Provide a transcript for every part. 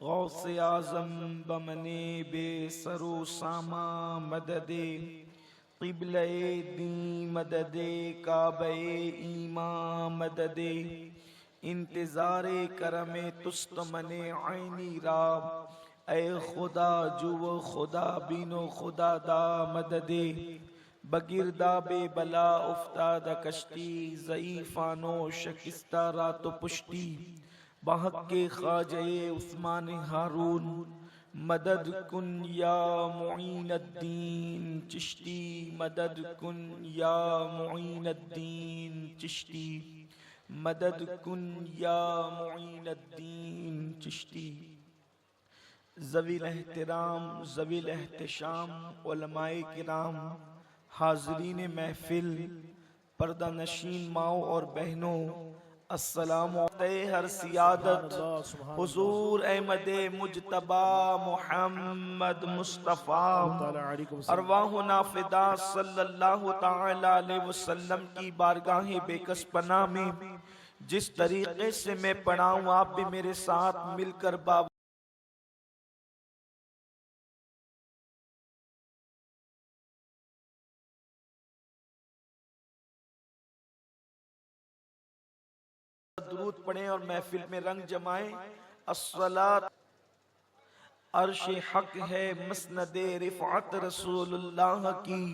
गौसे आज़म बमने बेसरो सामा मददे क़िबले दी मददे काबे ईमा मददे इंतज़ारे करमे तुस्त मने आईनी रा ए खुदा जुव खुदा बिनो खुदा दा मददे बगिरदा बेबला उफ्ताद कश्ती ज़ईफ़ानो शकिस्ता रात पुश्ती बहक के ख्वाजे उस्मान हारून मदद कुन या मुईनुद्दीन चिश्ती मदद कुन या मुईनुद्दीन चिश्ती मदद कुन या मुईनुद्दीन चिश्ती। ज़वील एहतराम ज़वील एहतशाम उलमाए किराम हाज़रीन महफिल पर्दा नशीन माओ और बहनों अस्सलाम हर सियादत हुजूर अहमद मुजतबा मुहम्मद मुस्तफ़ा अरवाह नाफिदा सल्लल्लाहु ताला अलैहि वसल्लम की बारगाह बेकस पनाह में जिस तरीके से मैं पढ़ाऊँ आप भी मेरे साथ मिलकर बाबा दुरूद पढ़ें और महफिल में रंग जमाएं। अस्सलात अर्श हक है मसनदे रिफ़अत रसूलुल्लाह की,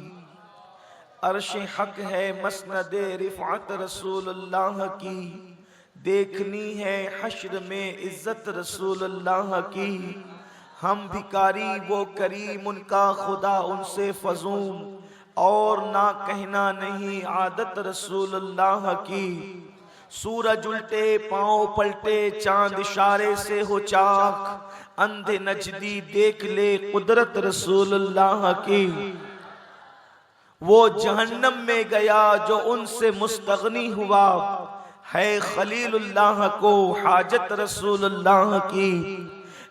अर्श हक है मसनदे रिफ़अत रसूलुल्लाह की, देखनी है हश्र में इज्जत रसूलुल्लाह की। हम भिकारी वो करीम उनका खुदा उनसे फजूम, और ना कहना नहीं आदत रसूलुल्लाह की। सूरज उल्टे पांव पलटे चांद इशारे से हो चाक, अंधे नजदी देख ले कुदरत रसूलुल्लाह की। वो जहन्नम में गया जो उनसे मुस्तगनी हुआ, है खलीलुल्लाह को हाजत रसूलुल्लाह की।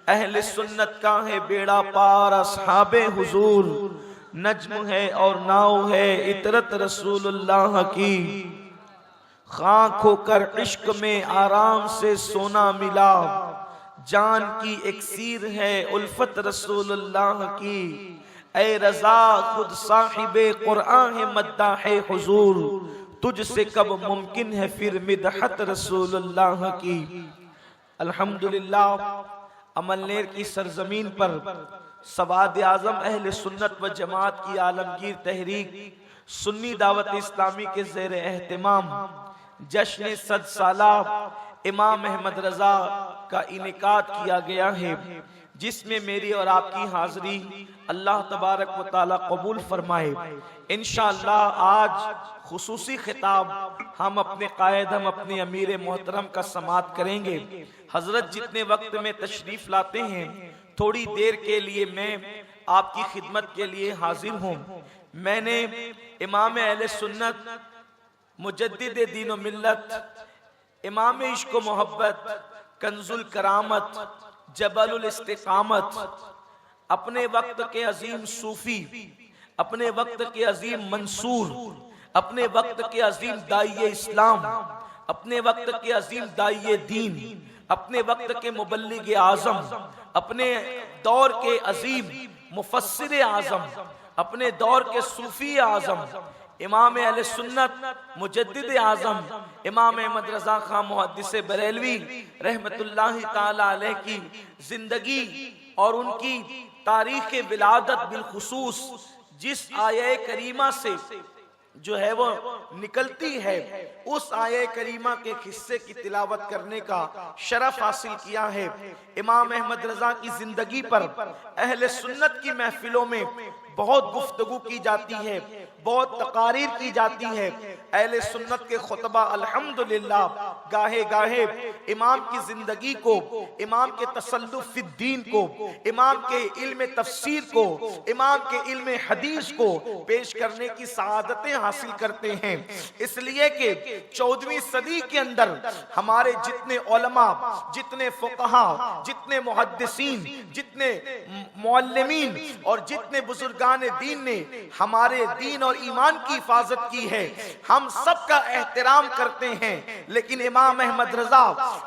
अहले सुन्नत का है बेड़ा पार अस्हाबे हुजूर, नज्म है और नाव है इतरत रसूलुल्लाह की। खाक होकर इश्क में आराम से सोना मिला, जान की एक्सीर है उल्फत रसूलुल्लाह की। ऐ रज़ा खुद साहिबे कुरान है मद्दाहे हुजूर, तुझसे कब मुमकिन है फिर मिदहत रसूलुल्लाह की। अल्हम्दुलिल्लाह अमलनेर की सरजमीन पर सवाद आज़म अहले सुन्नत व जमात की आलमगीर तहरीक सुन्नी दावत इस्लामी के ज़ेर एहतिमाम जश्न सद साला इमाम अहमद रजा का इनेकाद किया गया है, जिसमें मेरी और आपकी हाजिरी अल्लाह तबारक व तआला कबूल फरमाए। इंशाअल्लाह आज खुसूसी खिताब हम अपने कायद हम अपने अमीर मोहतरम का समात करेंगे। हजरत जितने वक्त में तशरीफ लाते हैं, थोड़ी देर के लिए मैं आपकी खिदमत के लिए हाजिर हूँ। मैंने इमाम अहले सुन्नत मुजद्दिद दीन व मिल्लत, इमाम इश्क व मोहब्बत, कंजुल करामत, जबलुल इस्तिकामत, अपने वक्त के अजीम सूफी, अपने वक्त के अजीम मंसूर, अपने वक्त के अजीम दाइये इस्लाम, अपने वक्त के अजीम दाइये दीन, अपने वक्त के मुबल्लिग आजम, अपने दौर के अजीम मुफस्सिर आजम, अपने दौर के सूफी आजम इमाम अहले सुन्नत मुजद्दिद आजम इमाम अहमद रजा खां मुहद्दिस बरेलवी रहमतुल्लाहि ताला अलैह की जिंदगी और उनकी तारीख विलादत बिलखुसूस जिस आये करीमा से जो है वो निकलती है, उस आये करीमा के हिस्से की तिलावत करने का शरफ हासिल किया है। इमाम अहमद रजा की जिंदगी पर अहले सुन्नत की महफिलों में बहुत गुफ्तगू की जाती है, बहुत तकारीर की जाती है। अहले सुन्नत के खुतबा अल्हम्दुलिल्लाह गाहे गाहे इमाम की जिंदगी को, इमाम के तसल्लुफ फिद्दीन को, इमाम के इल्म तफसीर को, इमाम के इल्म हदीस को पेश करने की सआदतें हासिल करते हैं। इसलिए कि 14वीं सदी के अंदर हमारे जितने उलमा, जितने फुक़हा, जितने मुहद्दिसीन, जितने मुअल्लिमीन और जितने बुजुर्ग बुजुर्गान दीन ने हमारे दीन और ईमान की हिफाजत की है, हम सबका एहतराम करते हैं, लेकिन इमाम अहमद रजा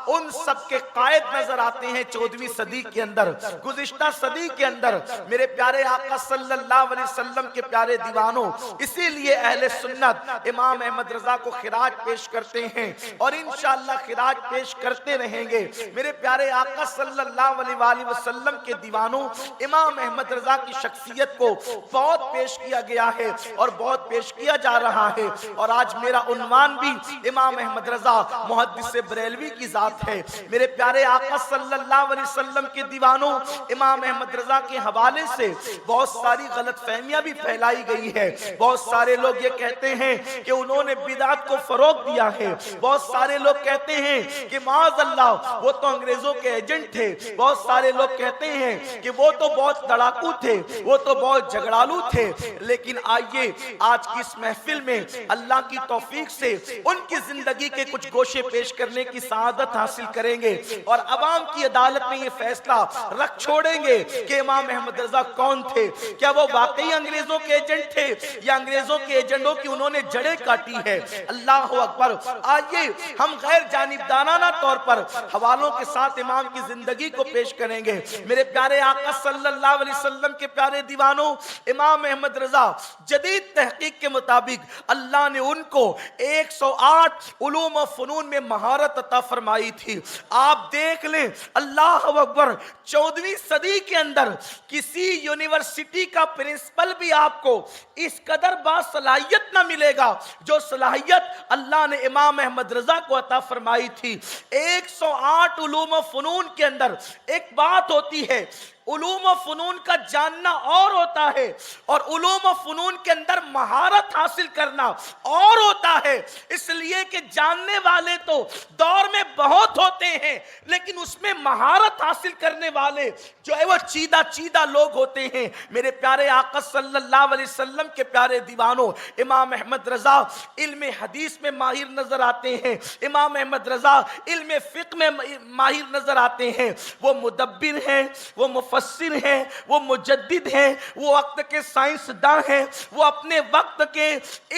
उन सब के कायद नजर आते हैं 14वीं सदी के अंदर, गुज़िश्ता सदी के अंदर। मेरे प्यारे आका सल्लल्लाहु अलैहि वसल्लम के प्यारे दीवानों, इसीलिए अहले सुन्नत इमाम अहमद रजा को खिराज पेश करते हैं और इंशाअल्लाह खिराज पेश करते रहेंगे। मेरे प्यारे आका सल्लल्लाहु अलैहि वसल्लम के दीवानों, इमाम अहमद रजा की शख्सियत को बहुत पेश किया गया है और बहुत पेश किया जा रहा है। और आज मेरा उन्वान भी इमाम अहमद रजा मुहद्दिस बरेलवी की जात है। मेरे प्यारे आका सल्लल्लाहु अलैहि वसल्लम के दीवानों, इमाम अहमद रजा के हवाले से बहुत सारी गलतफहमियां भी फैलाई गई है। बहुत सारे लोग ये कहते हैं कि उन्होंने बिदात को फरोग दिया है। बहुत सारे लोग कहते हैं कि माज़अल्लाह वो तो अंग्रेजों के एजेंट थे। बहुत सारे लोग कहते हैं कि वो तो बहुत लड़ाकू थे, वो तो बहुत झगड़ालू थे। लेकिन आइए आज की इस महफिल में अल्लाह की तौफीक से उनकी जिंदगी के कुछ गोशे पेश करने की सआदत हासिल करेंगे और अवाम की अदालत में ये फैसला रख छोड़ेंगे कि इमाम अहमद रजा कौन थे। क्या वो वाकई अंग्रेजों के एजेंट थे या अंग्रेजों के एजेंटों की उन्होंने जड़ें काटी है। अल्लाह अकबर। आइए हम गैर जानिबदाराना तौर पर हवालों के साथ इमाम की जिंदगी को पेश करेंगे। मेरे प्यारे आका सल्लल्लाहु अलैहि वसल्लम के प्यारे दीवानों, इमाम अहमद रजा जदीद तहकीक के मुताबिक अल्लाह ने उनको 108 उलूम और फनून में महारत अता फरमाई थी। आप देख लें, अल्लाह अकबर, 14वीं सदी के अंदर किसी यूनिवर्सिटी का प्रिंसिपल भी आपको इस कदर बासलाहियत ना मिलेगा जो सलाहियत अल्लाह ने इमाम अहमद रजा को अता फरमाई थी। 108 उलूम और फनून के अंदर एक बात होती है, उलूम और फनून का जानना और होता है और उलूम और फनून के अंदर महारत हासिल करना और होता है। इसलिए कि जानने वाले तो दौर में बहुत होते हैं, लेकिन उसमें महारत हासिल करने वाले जो है वो चीदा चीदा लोग होते हैं। मेरे प्यारे आका सल्लल्लाहु अलैहि वसल्लम के प्यारे दीवानों, इमाम अहमद रजा इल्म हदीस में माहिर नजर आते हैं। इमाम अहमद रजा इल्म फिक्र में माहिर नजर आते हैं। वो मुदब्बिर हैं, वो मुफस्सिर हैं, वो मुजद्दिद हैं, वो वक्त के साइंसदान हैं, वो अपने वक्त के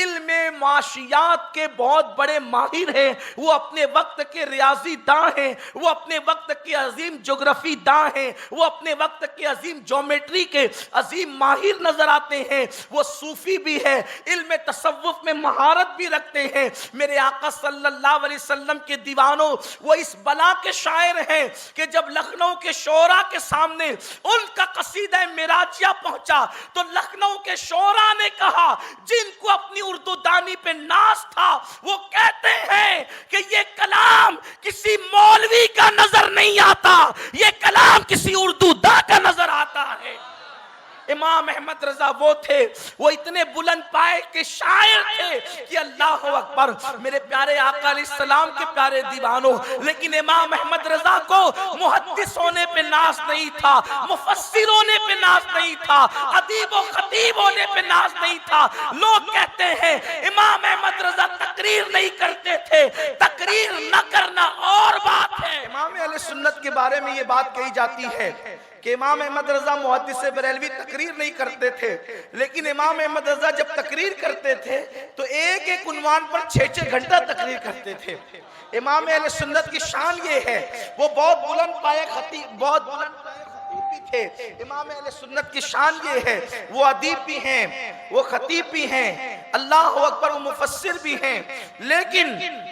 इल्म माशियात के बहुत बड़े माहिर हैं, वो अपने वक्त के रियाजी दां हैं, वो अपने वक्त के अजीम ज्योग्राफी दां हैं, वो अपने वक्त के अजीम ज्योमेट्री के अजीम माहिर नजर आते हैं। वो सूफी भी है, इल्म तसव्वुफ में महारत भी रखते हैं। मेरे आका सल्लल्लाहु अलैहि वसल्लम के दीवानों, वो इस बला के शायर हैं कि जब लखनऊ के शोरा के सामने उनका कसीदा मिराजिया पहुंचा तो लखनऊ के शोरा ने कहा, जिनको अपनी उर्दू दानी पे नाज था, वो कहते हैं कि ये कलाम किसी मौलवी का नजर नहीं आता, ये कलाम किसी उर्दू दा का नजर आता है। इमाम अहमद रजा वो थे, वो इतने बुलंद पाए के शायर थे कि अल्लाह अकबर। मेरे प्यारे आका अलैहिस्सलाम के प्यारे दीवानों, लेकिन इमाम अहमद रजा को मुहद्दिस होने पे नाज नहीं था, मुफस्सिर होने पे नाज नहीं था, अदीब व खतीब होने पे नाज नहीं था। लोग कहते हैं इमाम अहमद रजा तकरीर नहीं करते थे, तकरीर न करना और बात है। इमाम अहले सुन्नत के बारे में ये बात कही जाती है कि इमाम अहमद रजा मुहद्दिस बरेलवी तकरीर नहीं करते थे, लेकिन इमाम अहमद रजा जब तकरीर करते थे तो एक एक उन्वान पर 6-6 घंटा तकरीर करते थे। इमाम अहले सुन्नत की शान ये है, वो बहुत बुलंद पाए खतीब, बहुत बुलंद पाए खतीब भी थे। इमाम अहले सुन्नत की शान ये है, वो अदीब भी हैं, वो खतीब भी हैं, अल्लाह अकबर, वो मुफस्सिर भी हैं, लेकिन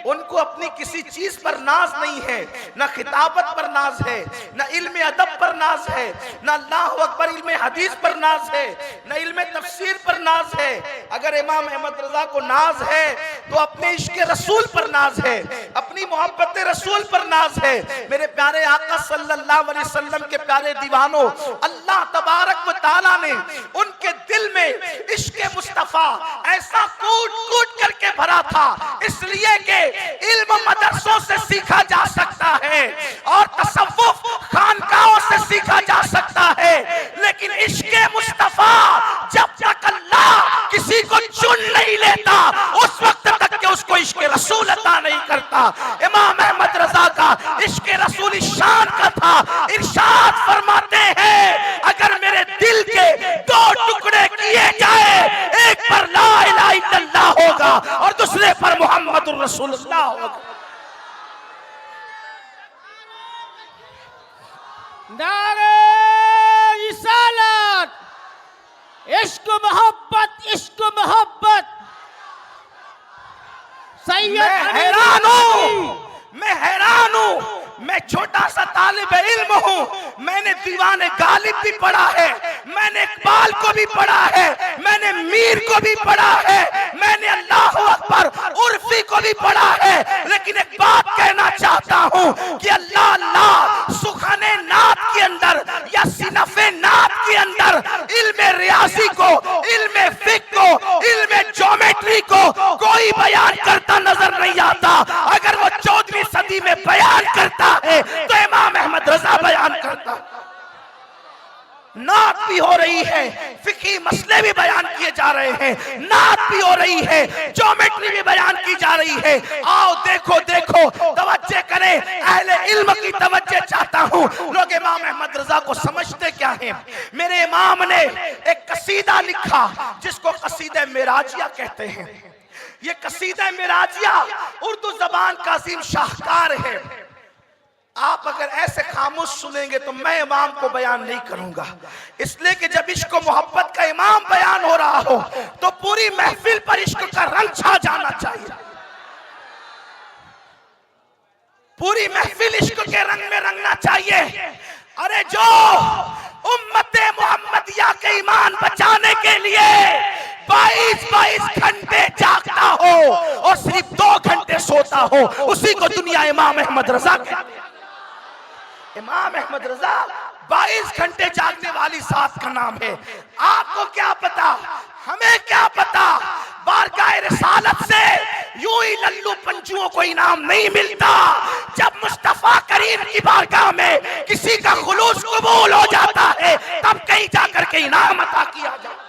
उनको अपनी किसी चीज पर नाज नहीं है, ना खिताबत पर नाज है, ना इल्म अदब पर नाज है, ना अल्लाह अकबर इल्म हदीस पर नाज है, ना इल्म तफसीर पर नाज है। अगर इमाम अहमद रजा को नाज है तो अपने इश्क रसूल पर नाज है, अपनी मोहब्बत रसूल पर नाज है। मेरे प्यारे आका सल्लल्लाहु अलैहि वसल्लम के प्यारे दीवानों, अल्लाह तबारक व तआला ने उनके दिल में इश्क मुस्तफा ऐसा कूट कूट करके भरा था, इसलिए कि इल्म मदरसों से सीखा जा सकता है और तसव्वुफ खानकाहों से सीखा जा सकता है, लेकिन इश्क़े मुस्तफा जब तक अल्लाह किसी को चुन नहीं लेता उस वक्त तक के उसको इश्क़े रसूल अता नहीं करता। इमाम अहमद रजा का इश्क़े रसूल शान का था। इरशाद फरमाते हैं, अगर मेरे दिल के 2 टुकड़े किए मुहम्मदुर रसूलुल्लाह। नारे रिसालत, इश्क मोहब्बत, इश्क मोहब्बत। मैं हैरान हूँ, मैं छोटा सा तालिब इल्म हूँ, मैंने दीवाने गालिब भी पढ़ा है, मैंने इकबाल को भी पढ़ा है, मैंने मीर को भी पढ़ा है, मैंने अल्लाह अकबर उर्फी को भी पढ़ा है, लेकिन एक बात कहना चाहता हूँ कि अल्लाह अल्लाह सुखाने नात के अंदर या सिनफे नात के अंदर इल्मे रियाजी को, इल्मे फिक को, इल्मे ज्योमेट्री को कोई बयान करता नजर नहीं आता। अगर वो 14वीं सदी में बयान करता है तो इमाम अहमद रजा बयान करता। नात भी हो रही है, फिकी मसले भी बयान किए जा रहे हैं, नात भी हो रही है, ज्योमेट्री भी बयान की जा रही है। आओ देखो देखो, तवज्जो करें, अहले इल्म की तवज्जो चाहता हूँ। लोग इमाम अहमद रजा को समझते क्या हैं? मेरे इमाम ने एक कसीदा लिखा जिसको कसीदा मिराजिया कहते हैं। ये कसीदा मिराजिया उर्दू जबान का अजीम शाहकार है। आप अगर ऐसे खामोश सुनेंगे तो मैं इमाम को बयान नहीं करूंगा, इसलिए कि जब इश्क मोहब्बत का इमाम बयान हो रहा हो तो पूरी महफिल पर इश्क का रंग छा जाना चाहिए। पूरी महफिल इश्क के रंग में रंगना चाहिए। अरे जो उम्मते मोहम्मदिया के ईमान बचाने के लिए 22 घंटे जागता हो और सिर्फ 2 घंटे सोता हो, उसी को दुनिया इमाम अहमद रजा कहते हैं। इमाम अहमद रजा 22 घंटे जागने वाली जात का नाम है। आपको क्या पता, हमें क्या पता, बारगाह रिसालत से यूं ही लल्लू पंजुओं को इनाम नहीं मिलता। जब मुस्तफा करीम की बारगाह में किसी का खुलूस कबूल हो जाता है तब कहीं जाकर के इनाम अता किया जाता।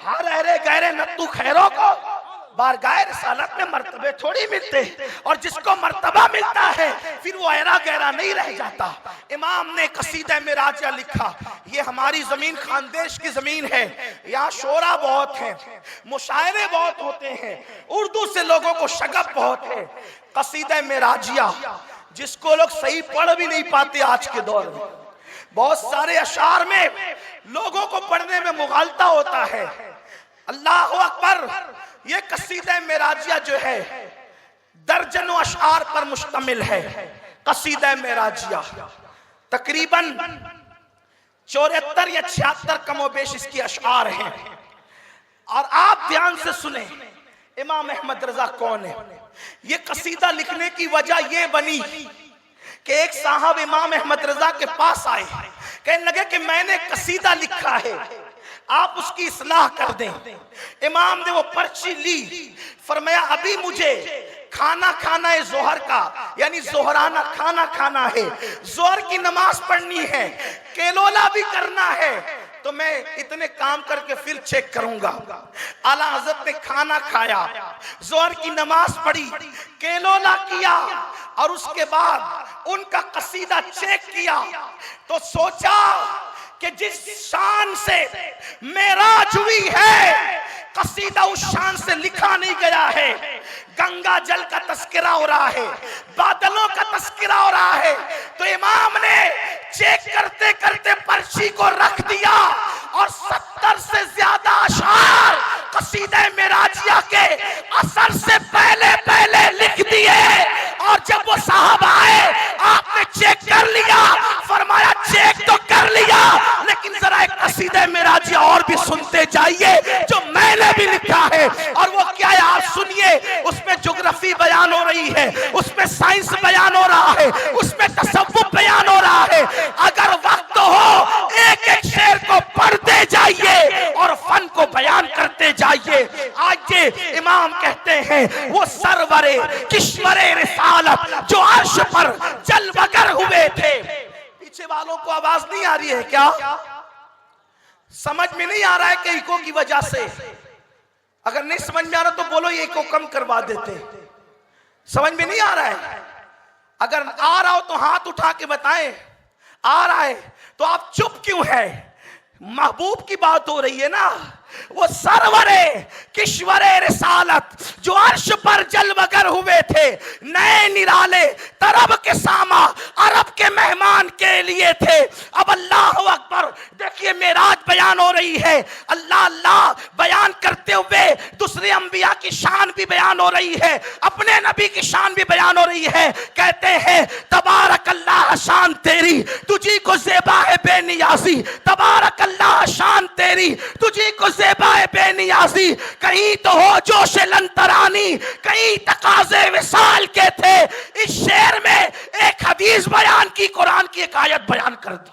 हर अरे गहरे नत्तू खैरों को बारगाह रिसालत में मर्तबे थोड़ी मिलते, और जिसको मर्तबा मिलता है फिर वो अहरा गहरा नहीं रह जाता। इमाम ने कसीदा मिराजिया लिखा। ये हमारी जमीन खानदेश की जमीन है, यहाँ शोरा बहुत है, मुशायरे बहुत होते हैं, उर्दू से लोगों को शगफ बहुत है। कसीदा मिराजिया जिसको लोग सही पढ़ भी नहीं पाते आज के दौर में, बहुत सारे अशार में लोगों को पढ़ने में मुगालता होता है। अल्लाह अकबर। ये कसीदा मिराजिया जो है दर्जनों अशार पर मुश्तमिल है। कसीदा मिराजिया तकरीबन 74 या 76 कमोबेश इसकी अशार हैं। और आप ध्यान से सुने इमाम अहमद रजा कौन है। ये कसीदा लिखने की वजह ये बनी कि एक साहब इमाम अहमद रजा के पास आए, कहने लगे कि मैंने कसीदा लिखा है, आप उसकी इस्लाह कर दें। इमाम ने वो पर्ची ली, फरमाया अभी मुझे खाना खाना है जोहर का, यानी जोहराना खाना खाना है, जोहर की नमाज पढ़नी है, केलोला भी करना है, तो मैं इतने काम करके फिर चेक करूंगा। आला हजरत ने खाना खाया, जोहर की नमाज पढ़ी, केलोला किया और उसके बाद उनका कसीदा चेक किया तो सोचा कि जिस शान से मेराज हुई है कसीदा उस शान से लिखा नहीं गया है। गंगा जल का तस्करा हो रहा है, बादलों का तस्करा हो रहा है। तो इमाम ने चेक करते करते पर्ची को रख दिया और 70 से ज्यादा अशार कसीदा मिराजिया के असर से पहले पहले लिख दिए। और जब वो साहब आए, आपने चेक कर लिया, फरमाया चेक तो कर लिया, लेकिन जरा एक कसीदा मिराजिया और भी सुनते जाइए जो मैंने भी लिखा है। और वो क्या है आप सुनिए, उसमें ज्योग्राफी बयान हो रही है, उसमें साइंस बयान हो रहा है, उसमें तसव्वुफ बयान हो रहा है। अगर वक्त हो एक एक शेर को पढ़ते जाइए और फन को बयान करते जाइए। आज ये इमाम कहते हैं वो सरवरे किश्वरे रिसालत जो अर्श पर जलवगर हुए थे। पीछे वालों को आवाज नहीं आ रही है क्या? समझ में नहीं आ रहा है कि इको की वजह से? अगर नहीं समझ में आ रहा तो बोलो ये इको कम करवा देते। समझ में नहीं आ रहा है? अगर आ रहा हो तो हाथ उठा के बताएं। आ रहा है तो आप चुप क्यों है? महबूब की बात हो रही है ना, वो सरवरे किश्वरे रिसालत जो अर्श पर जलवगर हुए थे, नए निराले तरब के सामा अरब के मेहमान के लिए थे। अब अल्लाह अकबर, देखिए मेराज बयान हो रही है, अल्लाह अल्लाह बयान करते हुए दूसरे अंबिया की शान भी बयान हो रही है, अपने नबी की शान भी बयान हो रही है। कहते हैं तबारक अल्लाह शान तेरी तुझी को ज़ेबा है बेनियाजी, तबारक अल्लाह शान तेरी तुझी को ज़ेबा है बेनियाजी। कहीं तो हो जोश लंतरानी, कहीं तकाज़े विसाल के थे। इस शेर में एक हदीस बयान की, कुरान की एक आयत बयान कर दी।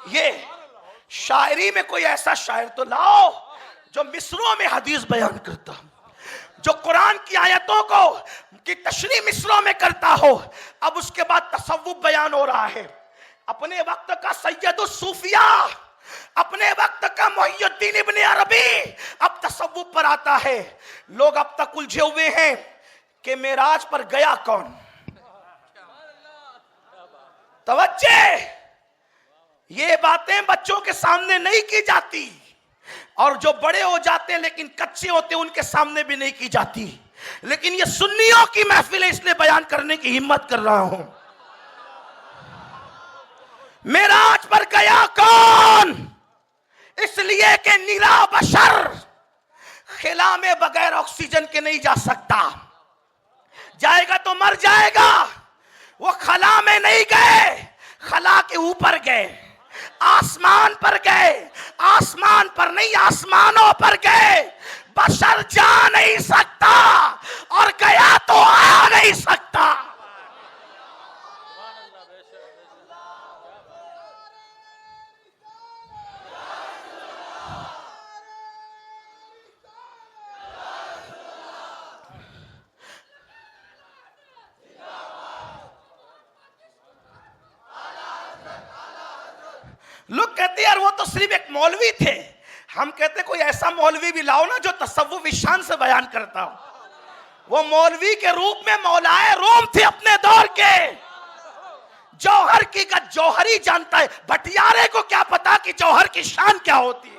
ये शायरी में कोई ऐसा शायर तो लाओ जो मिसरों में हदीस बयान करता, जो कुरान की आयतों को की तशरीह मिसरों में करता हो। अब उसके बाद तसव्वुफ बयान हो रहा है। अपने वक्त का सैयदुस सूफिया, अपने वक्त का मुहियुद्दीन इब्ने अरबी अब तसव्वुफ पर आता है। लोग अब तक उलझे हुए हैं कि मेराज पर गया कौन। तवज्जो, ये बातें बच्चों के सामने नहीं की जाती, और जो बड़े हो जाते हैं लेकिन कच्चे होते हैं उनके सामने भी नहीं की जाती। लेकिन ये सुन्नियों की महफिल है, इसलिए बयान करने की हिम्मत कर रहा हूं। मेराज पर गया कौन? इसलिए कि निरा बशर खिला में बगैर ऑक्सीजन के नहीं जा सकता, जाएगा तो मर जाएगा। वो खला में नहीं गए, खला के ऊपर गए, आसमान पर गए, आसमान पर नहीं आसमानों पर गए। बशर जा नहीं सकता और गया तो आ नहीं सकता। लोग कहते यार वो तो सिर्फ एक मौलवी थे। हम कहते कोई ऐसा मौलवी भी लाओ ना जो तसव्वुफ शान से बयान करता हो। वो मौलवी के रूप में मौलाए रोम थे अपने दौर के। जौहर की का जौहरी जानता है, भटियारे को क्या पता कि जौहर की शान क्या होती है।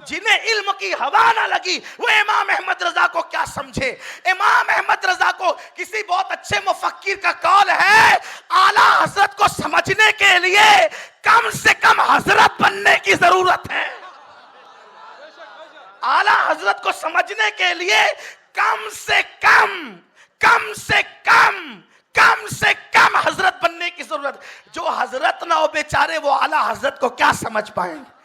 जिन्हें इल्म की हवा ना लगी वो इमाम अहमद रजा को क्या समझे। इमाम अहमद रजा को किसी बहुत अच्छे मुफक्किर का कौल है, आला हजरत को समझने के लिए कम से कम हजरत बनने की जरूरत है। आला हजरत को समझने के लिए कम से कम हजरत बनने की जरूरत। जो हजरत ना हो बेचारे वो आला हजरत को क्या समझ पाएंगे।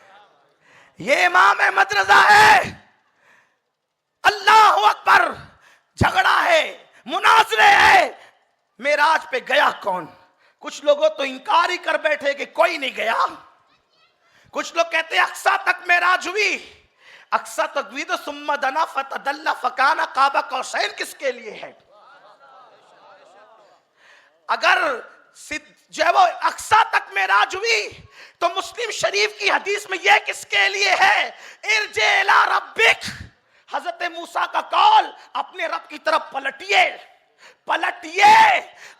ये इमाम अहमद रजा है। अल्लाह अकबर, झगड़ा है, मुनाजरे है। मेराज पे गया कौन? कुछ लोगों तो इनकार ही कर बैठे कि कोई नहीं गया। कुछ लोग कहते हैं अक्सा तक मेराज हुई। अक्सा तक हुई तो सुम्मा दना फतदल्ला फकाना काबा कौसैन किसके लिए है? अगर जो है वो अक्सा तक मेराज हुई तो मुस्लिम शरीफ की हदीस में यह किसके लिए है? इरजे इला रब्बिक, हजरत मूसा का कौल, अपने रब की तरफ पलटिए।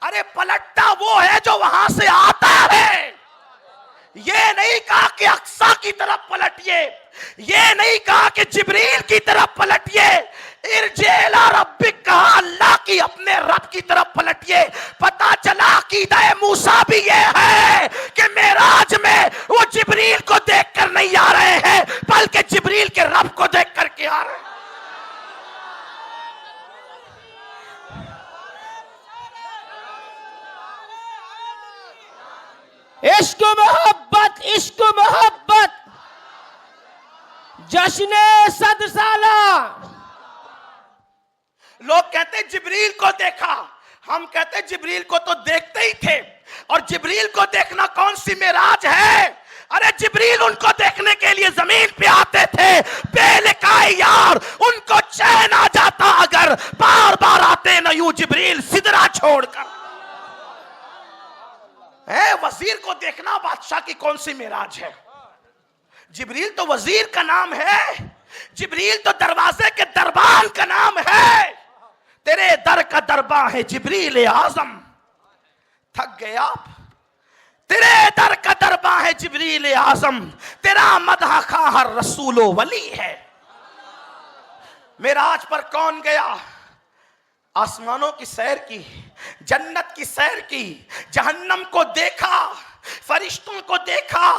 अरे पलटता वो है जो वहां से आता है। ये नहीं कहा कि अक्सा की तरफ पलटिए, ये नहीं कहा कि जिब्रील की तरफ पलटिए। इरजे इला रब्बिक कहा, अल्लाह की अपने रब की तरफ पलटिए। पता चला अकीदा मूसा भी ये है कि मेराज में वो जिब्रील को देखकर नहीं आ रहे हैं बल्कि जिब्रील के रब को देख करके आ रहे हैं। इश्क मोहब्बत, इश्क मोहब्बत, जश्न सद साला। लोग कहते जिब्रील को देखा, हम कहते जिब्रील को तो देखते ही थे। और जिब्रील को देखना कौन सी मेराज है? अरे जिब्रील उनको देखने के लिए जमीन पे आते थे बेलिकाए यार, उनको चैन आ जाता अगर बार बार आते न यूं जिब्रील सिदरा छोड़कर। वजीर को देखना बादशाह की कौन सी मेराज है? जिब्रील तो वजीर का नाम है, जिब्रील तो दरवाजे के दरबान का नाम है। तेरे दर का दरबान है जिब्रील आजम। थक गए आप, तेरे दर का दरबा है जिब्रील आजम, तेरा मदह खा हर रसूलो वली है। मेराज पर कौन गया? आसमानों की सैर की, जन्नत की सैर की, जहन्नम को देखा, फरिश्तों को देखा,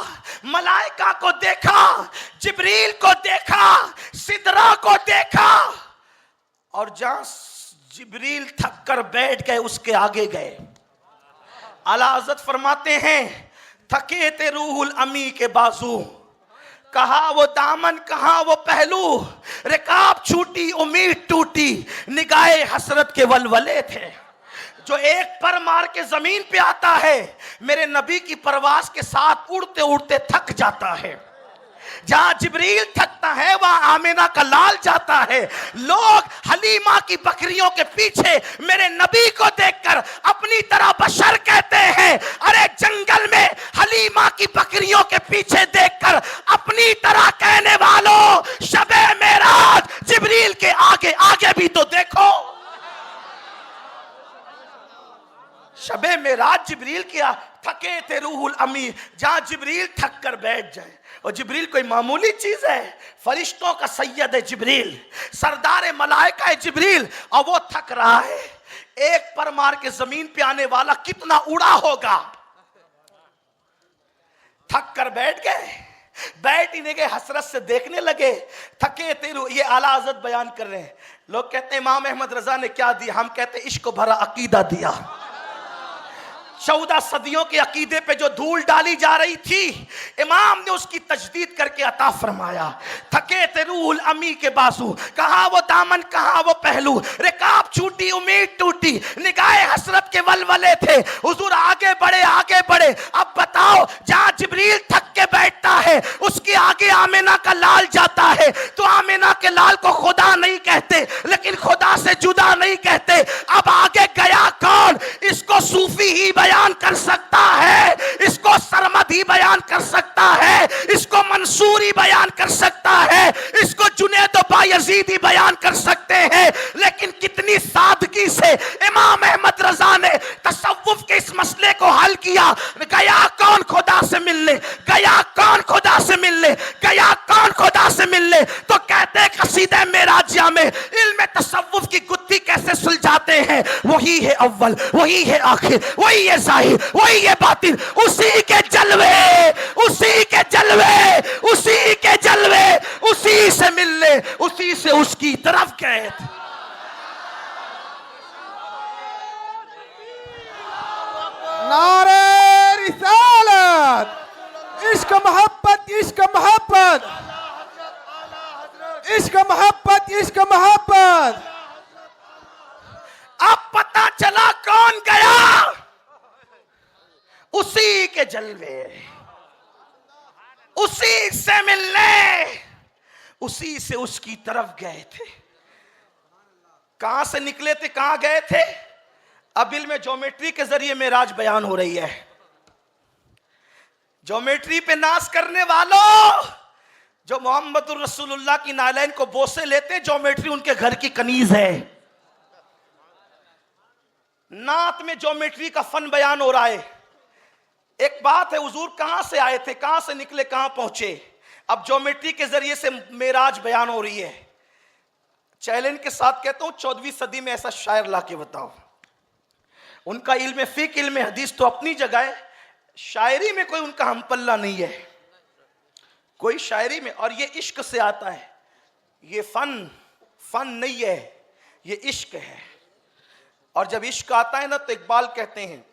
मलाइका को देखा, जिब्रील को देखा, सिदरा को देखा, और जहां जिब्रील थक कर बैठ गए उसके आगे गए। आला हज़रत फरमाते हैं, थके ते रूहुल अमी के बाजू, कहा वो दामन कहा वो पहलू, रिकाब छूटी उम्मीद टूटी, निगाहे हसरत के वलवले थे। जो एक पर मार के जमीन पे आता है, मेरे नबी की परवास के साथ उड़ते उड़ते थक जाता है। जहां जिब्रील थकता है वहां आमिना का लाल जाता है। लोग हलीमा की बकरियों के पीछे मेरे नबी को देखकर अपनी तरह बशर कहते हैं। अरे जंगल में हलीमा की बकरियों के पीछे देखकर अपनी तरह कहने वालों, शबे मेराज जिब्रील के आगे आगे भी तो देखो। शबे मेराज जिब्रील किया, थके थे रूहुल अमी, जहां जिब्रील थक कर बैठ जाए। और जिब्रील कोई मामूली चीज है, फरिश्तों का सैयद है जिब्रील, सरदार मलाइका है जिब्रील, और वो थक रहा है। एक पर मार के जमीन पे आने वाला कितना उड़ा होगा। थक कर बैठ गए, बैठ ही नहीं गए, हसरत से देखने लगे। थके तेरू, ये आला हज़रत बयान कर रहे हैं। लोग कहते हैं इमाम अहमद रजा ने क्या दिया, हम कहते हैं इश्क भरा अकीदा दिया। 14 सदियों के अकीदे पे जो धूल डाली जा रही थी, इमाम ने उसकी तजदीद करके अता फरमाया। थके थे रूहुल अमी के बाजू, कहा वो दामन कहा वो पहलू, रिकाब छूटी उम्मीद टूटी, निगाहे हसरत के वलवले थे। हुजूर आगे बढ़े आगे बढ़े। अब बताओ, जहां जिब्रील थक के बैठता है उसके आगे आमिना का लाल जाता है, तो आमिना के लाल को खुदा नहीं कहते, लेकिन खुदा से जुदा नहीं कहते। अब आगे गया कौन? इसको सूफी ही बयान कर सकता है, इसको सरमद ही बयान कर सकता है, इसको मंसूरी बयान कर सकता है, इसको जुनैद बायजीद ही बयान कर सकते हैं। लेकिन कितनी सादगी से इमाम अहमद रजा ने तसव्वुफ के इस मसले को हल किया। गया कौन खुदा से मिलने? गया कौन खुदा से मिलने? गया कौन खुदा से मिलने? तो कहते कसीदे मेराजिया में इल्म तसव्वुफ की गुत्थी कैसे सुलझाते हैं। वही है अव्वल, वही है आखिर, वही है जाहिर, वही है बातिन, उसी के जलवे, उसी के जलवे, उसी के जलवे, उसी से मिलने, उसी से उसकी तरफ गए। नारे रिसालत, इश्क मोहब्बत, इश्क मोहब्बत, इश्क मोहब्बत, इश्क मोहब्बत। अब पता चला कौन गया, उसी के जलवे, उसी से मिलने, उसी से उसकी तरफ गए थे। कहां से निकले थे, कहां गए थे? अब इल्म ज्योमेट्री के जरिए मेराज बयान हो रही है। ज्योमेट्री पे नाश करने वालों, जो मोहम्मद रसूलुल्लाह की नालैन को बोसे लेते, ज्योमेट्री उनके घर की कनीज है। नात में ज्योमेट्री का फन बयान हो रहा है। एक बात है, हुजूर कहां से आए थे, कहां से निकले, कहां पहुंचे। अब ज्योमेट्री के जरिए से मेराज बयान हो रही है। चैलेंज के साथ कहता हूं, 14वीं सदी में ऐसा शायर ला के बताओ। उनका इल्म फिक, इल्म हदीस तो अपनी जगह है, शायरी में कोई उनका हमपल्ला नहीं है, कोई शायरी में। और ये इश्क से आता है, ये फन नहीं है, ये इश्क है। और जब इश्क आता है ना, तो इकबाल कहते हैं,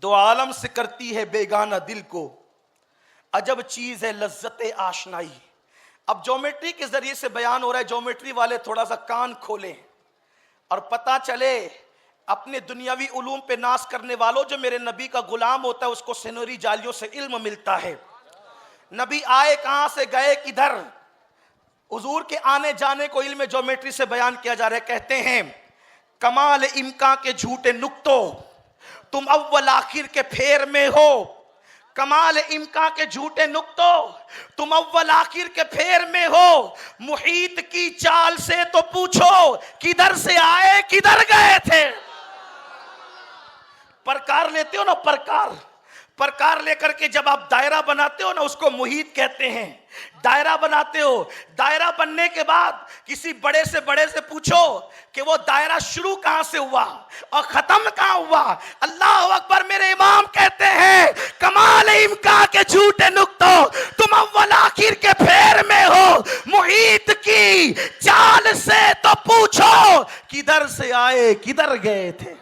दो आलम से करती है बेगाना दिल को, अजब चीज है लज्जत आशनाई। अब ज्योमेट्री के जरिए से बयान हो रहा है। ज्योमेट्री वाले थोड़ा सा कान खोलें और पता चले अपने दुनियावी उलूम पे नाश करने वालों, जो मेरे नबी का गुलाम होता है उसको सिनोरी जालियों से इल्म मिलता है। नबी आए कहां से, गए किधर? हुजूर के आने जाने को इल्म ज्योमेट्री से बयान किया जा रहा है। कहते हैं, कमाल इम्का के झूठे नुक्तों, तुम अव्वल आखिर के फेर में हो। कमाल इम्का के झूठे नुक्तों, तुम अव्वल आखिर के फेर में हो। मुहीत की चाल से तो पूछो, किधर से आए किधर गए थे। प्रकार लेते हो ना, प्रकार, प्रकार लेकर के जब आप दायरा बनाते हो ना, उसको मुहीत कहते हैं। दायरा बनाते हो, दायरा बनने के बाद किसी बड़े से पूछो कि वो दायरा शुरू कहां से हुआ और खत्म कहां हुआ। अल्लाह अकबर। मेरे इमाम कहते हैं, कमाल इम्का के झूठे नुक्तों, तुम अव्वल आखिर के फेर में हो। मुहीत की चाल से तो पूछो, किधर से आए किधर गए थे।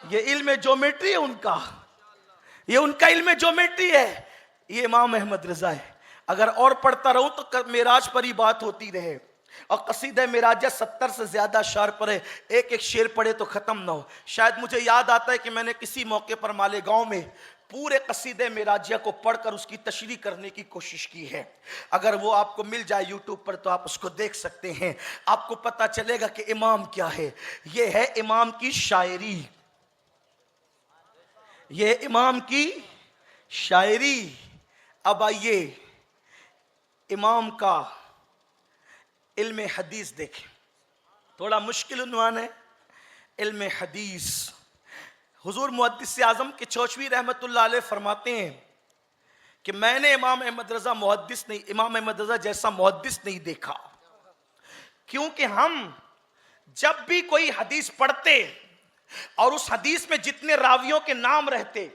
ये इल्म ज्योमेट्री है उनका, ये उनका इल्म ज्योमेट्री है। ये इमाम अहमद रजा है। अगर और पढ़ता रहूं तो मेराज पर ही बात होती रहे। और कसीदा मेराज 70 से ज्यादा शार पर है, एक एक शेर पढ़े तो खत्म ना हो। शायद मुझे याद आता है कि मैंने किसी मौके पर मालेगांव में पूरे कसीदे मेराजिया को पढ़कर उसकी तशरीह करने की कोशिश की है। अगर वो आपको मिल जाए यूट्यूब पर तो आप उसको देख सकते हैं। आपको पता चलेगा कि इमाम क्या है। ये है इमाम की शायरी, ये इमाम की शायरी। अब आइए इमाम का इल्म हदीस देखें। थोड़ा मुश्किल उन्वान है इल्म हदीस। हुजूर मुहद्दिस आज़म के चौचवी रहमतुल्लाह अलैह फरमाते हैं कि मैंने इमाम अहमद रजा इमाम अहमद रजा जैसा मुहद्दिस नहीं देखा। क्योंकि हम जब भी कोई हदीस पढ़ते और उस हदीस में जितने रावियों के नाम रहते,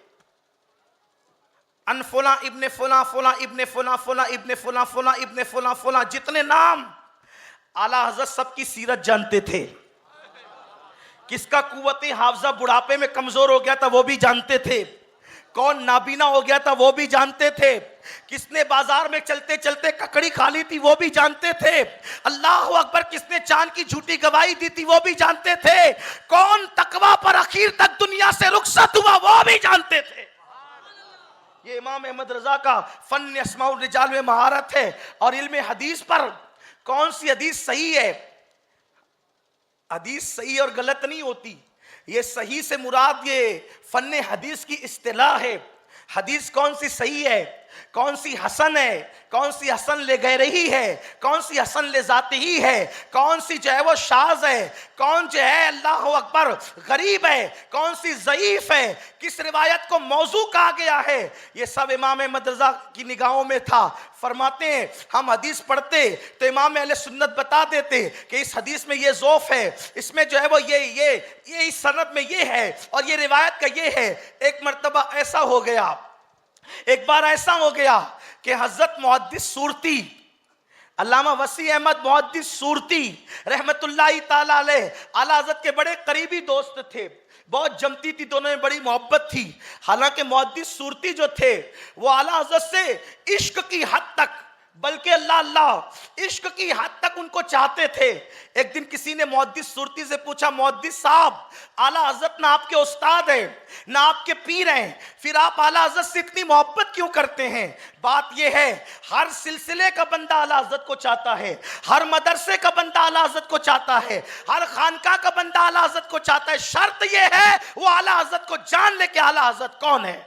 अन फुला इब्ने फुला, फुला इब्ने फुला, फुला इब्ने फुला, फुला इब्ने फुला, फुला, जितने नाम, आला हज़रत सबकी सीरत जानते थे। किसका कुव्वते हाफजा बुढ़ापे में कमजोर हो गया था वो भी जानते थे। कौन नाबीना हो गया था वो भी जानते थे। किसने बाजार में चलते चलते ककड़ी खा ली थी वो भी जानते थे। अल्लाह अकबर। किसने चांद की झूठी गवाही दी थी वो भी जानते थे। कौन तकवा पर आखिर तक दुनिया से रुखसत हुआ वो भी जानते थे। ये इमाम अहमद रजा का फन अस्माउल रिजाल में महारत है। और इल्म हदीस पर कौन सी हदीस सही है, हदीस सही और गलत नहीं होती। ये सही से मुराद ये फन्ने हदीस की इस्तिलाह है। हदीस कौन सी सही है, कौन सी हसन है, कौन सी हसन ले गए रही है, कौन सी हसन ले जाती ही है, कौन सी जो है वो शाज है, कौन जो है अल्लाह अकबर गरीब है, कौन सी ज़ईफ है, किस रिवायत को मौजू कहा गया है, ये सब इमाम अहमद रज़ा की निगाहों में था। फरमाते हैं हम हदीस पढ़ते तो इमाम अहले सुन्नत बता देते कि इस हदीस में ये ज़ौफ़ है, इसमें जो है वो ये इस सनद में ये है और ये रिवायत का ये है। एक मर्तबा ऐसा हो गया, एक बार ऐसा हो गया कि हजरत मुहद्दिस सूरती, अल्लामा वसी अहमद मुहद्दिस सूरती रहमतुल्लाहि ताला अलैह आला हज़रत के बड़े करीबी दोस्त थे। बहुत जमती थी, दोनों में बड़ी मोहब्बत थी। हालांकि मुहद्दिस सूरती जो थे वो आला हज़रत से इश्क की हद तक, बल्कि अल्लाह अल्लाह इश्क की हद तक उनको चाहते थे। एक दिन किसी ने मुहद्दिस सूरती से पूछा, मुहद्दिस साहब, आला हज़रत ना आपके उस्ताद हैं ना आपके पीर हैं, फिर आप आला हज़रत से इतनी मोहब्बत क्यों करते हैं? बात यह है, हर सिलसिले का बंदा आला हज़रत को चाहता है, हर मदरसे का बंदा आला हज़रत को चाहता है, हर खानका का बंदा आला हज़रत को चाहता है। शर्त यह है वो आला हज़रत को जान ले कि आला हज़रत कौन है।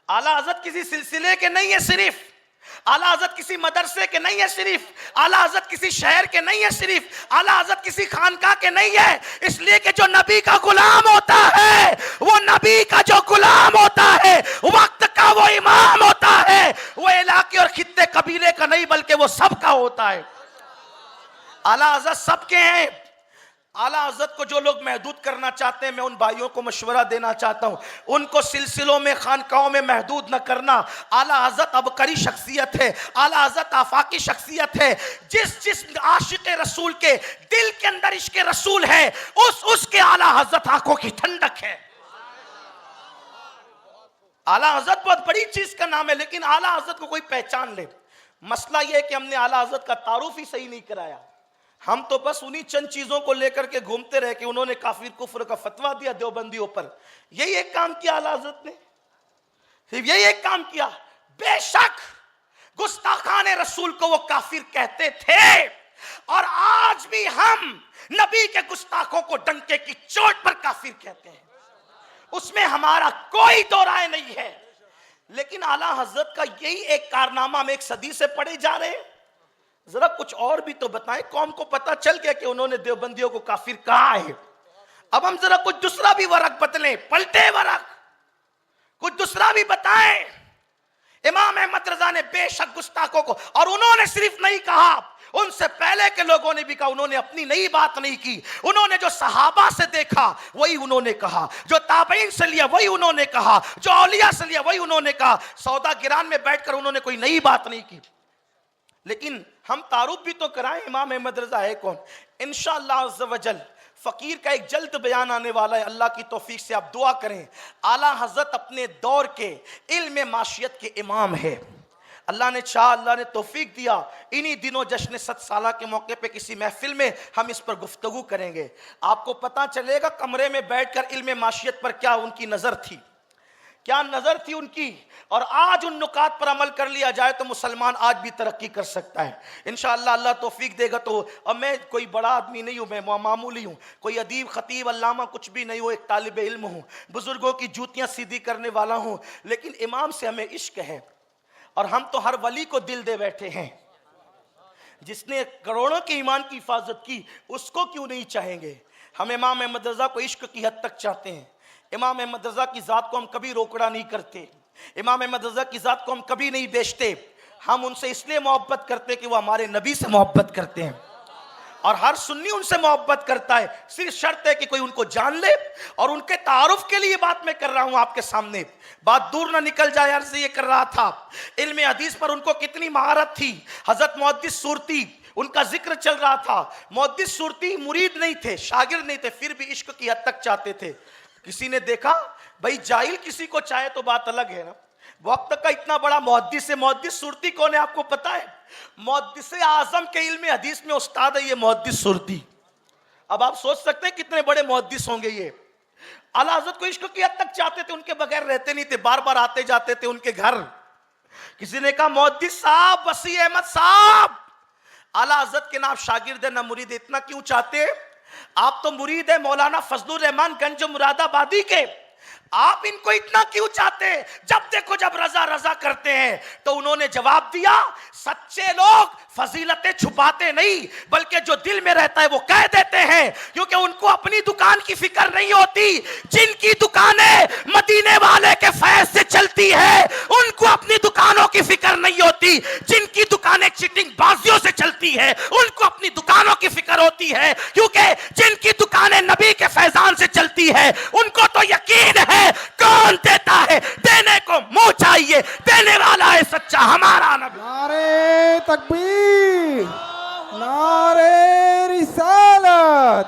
आला हज़रत किसी सिलसिले के नहीं है सिर्फ, आला हज़रत किसी मदरसे के नहीं है सिर्फ, आला हज़रत किसी शहर के नहीं है सिर्फ, आला हज़रत किसी खानका के नहीं है। इसलिए कि जो नबी का गुलाम होता है, वो नबी का जो गुलाम होता है, वक्त का वो इमाम होता है, वो इलाके और खित्ते कबीले का नहीं बल्कि वो सबका होता है। आला हज़रत सबके हैं। आला हज़रत को जो लोग महदूद करना चाहते हैं, मैं उन भाइयों को मशवरा देना चाहता हूं, उनको सिलसिलों में खानकाओं में महदूद न करना। आला हज़रत अबकरी शख्सियत है, आला हज़रत आफाकी शख्सियत है। जिस आशिक रसूल के दिल के अंदर इश्क रसूल है, उसके आला हज़रत आंखों की ठंडक है। आला हज़रत बहुत बड़ी चीज का नाम है, लेकिन आला हज़रत को कोई पहचान ले। मसला यह है कि हमने आला हज़रत का तारुफ ही सही नहीं कराया। हम तो बस उन्हीं चंद चीजों को लेकर के घूमते रहे कि उन्होंने काफिर कुफ्र का फतवा दिया देवबंदियों पर। यही एक काम किया आला हज़रत ने, सिर्फ यही एक काम किया। बेशक गुस्ताखान रसूल को वो काफिर कहते थे, और आज भी हम नबी के गुस्ताखों को डंके की चोट पर काफिर कहते हैं, उसमें हमारा कोई दो राय नहीं है। लेकिन आला हज़रत का यही एक कारनामा हम एक सदी से पढ़े जा रहे हैं। जरा कुछ और भी तो बताएं। कौम को पता चल गया कि उन्होंने देवबंदियों को काफिर कहा है। अब हम जरा कुछ दूसरा भी वरक बदलें, पलटे वरक। कुछ दूसरा भी बताएं। इमाम अहमद रजा ने बेशक गुस्ताखों को, और उन्होंने सिर्फ नहीं कहा, उनसे पहले के लोगों ने भी कहा, उन्होंने अपनी नई बात नहीं की। उन्होंने जो सहाबा से देखा वही उन्होंने कहा, जो ताबईन से लिया वही उन्होंने कहा, जो औलिया से लिया वही उन्होंने कहा। सौदा गिरान में बैठकर उन्होंने कोई नई बात नहीं की। लेकिन हम तारुफ भी तो कराएं, इमाम अहमद रजा है कौन। इंशाअल्लाह अज़्ज़ व जल फकीर का एक जल्द बयान आने वाला है, अल्लाह की तौफीक से आप दुआ करें। आला हजरत अपने दौर के इल्म माशियत के इमाम है। अल्लाह ने चाहा, अल्लाह ने तौफीक दिया, इन्हीं दिनों जश्न 7 साल के मौके पे किसी महफिल में हम इस पर गुफ्तगू करेंगे। आपको पता चलेगा कमरे में बैठकर इल्म माशियत पर क्या उनकी नजर थी, क्या नजर थी उनकी। और आज उन नुकात पर अमल कर लिया जाए तो मुसलमान आज भी तरक्की कर सकता है इंशाअल्लाह। अल्लाह तौफीक देगा तो। अब मैं कोई बड़ा आदमी नहीं हूँ, मैं मामूली हूँ, कोई अदीब खतीब अल्लामा कुछ भी नहीं हूँ, एक तालिब इल्म हूँ, बुजुर्गों की जूतियाँ सीधी करने वाला हूँ। लेकिन इमाम से हमें इश्क है, और हम तो हर वली को दिल दे बैठे हैं। जिसने करोड़ों के ईमान की हिफाजत की उसको क्यों नहीं चाहेंगे। हम इमाम अहमद रजा को इश्क की हद तक चाहते हैं। इमाम अहमद रजा की ज़ात को हम कभी रोकड़ा नहीं करते, इमाम अहमद रजा की ज़ात को हम कभी नहीं बेचते। हम उनसे इसलिए मोहब्बत करते हैं कि वो हमारे नबी से मोहब्बत करते हैं, और हर सुन्नी उनसे मोहब्बत करता है। सिर्फ शर्त है कि कोई उनको जान ले, और उनके तारुफ के लिए बात मैं कर रहा हूं आपके सामने, बात दूर ना निकल जाए। अर्ज़ ये कर रहा था, इल्म हदीस पर उनको कितनी महारत थी। हजरत मुहद्दिस सूरती, उनका जिक्र चल रहा था। मुहद्दिस सूरती मुरीद नहीं थे, शागिर्द नहीं थे, फिर भी इश्क की हद तक चाहते थे। किसी ने देखा, भाई जाहिल किसी को चाहे तो बात अलग है ना, वक्त का इतना बड़ा मुहद्दिस है। मुहद्दिस सूरती कौन है आपको पता है? मुहद्दिस आजम के इल्म हदीस में उस्ताद है ये मुहद्दिस सूरती। अब आप सोच सकते हैं कितने बड़े मुहद्दिस होंगे ये। आला हज़रत को इश्क की हद तक चाहते थे, उनके बगैर रहते नहीं थे, बार बार आते जाते थे उनके घर। किसी ने कहा, मुहद्दिस साहब, वसी अहमद साहब, आला हज़रत के नाम शागिर्द है ना मुरीद, इतना क्यों चाहते? आप तो मुरीद है मौलाना फजलुर रहमान गंज मुरादाबादी के, आप इनको इतना क्यों चाहते? जब देखो जब रजा रजा करते हैं। तो उन्होंने जवाब दिया, सच्चे लोग फजीलतें छुपाते नहीं, बल्कि जो दिल में रहता है वो कह देते हैं, क्योंकि उनको अपनी दुकान की फिक्र नहीं होती। जिनकी दुकानें मदीने वाले के फैज से चलती है उनको अपनी दुकानों की फिक्र नहीं होती। जिनकी दुकानें चिटिंग बाजियों से चलती है उनको अपनी दुकानों की फिक्र होती है, क्योंकि जिनकी दुकानें नबी के फैजान से चलती है उनको तो यकीन है कौन देता है, देने को मुंह चाहिए, देने वाला है सच्चा हमारा नबी। नारे तकबीर, नारे रिसालत,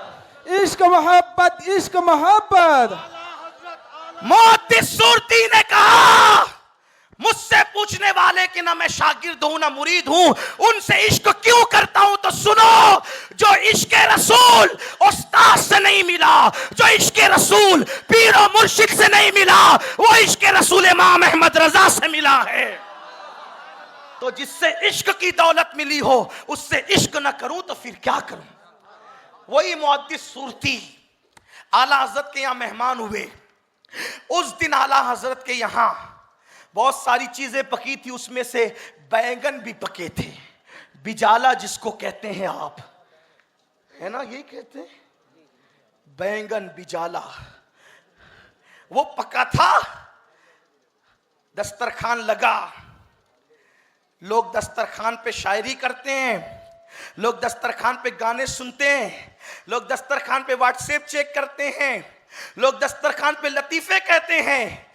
इश्क मोहब्बत, इश्क मोहब्बत। मुहद्दिस सूरती ने कहा, मुझसे पूछने वाले कि ना मैं शागिर्द हूं ना मुरीद हूं, उनसे इश्क क्यों करता हूं तो सुनो। जो इश्क रसूल उस्ताद से नहीं मिला, जो इश्क रसूल पीर और मुर्शिद से नहीं मिला, वो इश्क रसूल इमाम अहमद रजा से मिला है। तो जिससे इश्क की दौलत मिली हो उससे इश्क ना करूं तो फिर क्या करूं। वही मुहद्दिस सूरती आला हजरत के यहां मेहमान हुए। उस दिन आला हजरत के यहां बहुत सारी चीजें पकी थी, उसमें से बैंगन भी पके थे। बिजाला जिसको कहते हैं आप, है ना, यही कहते हैं बैंगन बिजाला, वो पका था। दस्तरखान लगा, लोग दस्तरखान पे शायरी करते हैं, लोग दस्तरखान पे गाने सुनते हैं, लोग दस्तरखान पे व्हाट्सएप चेक करते हैं, लोग दस्तरखान पे लतीफे कहते हैं।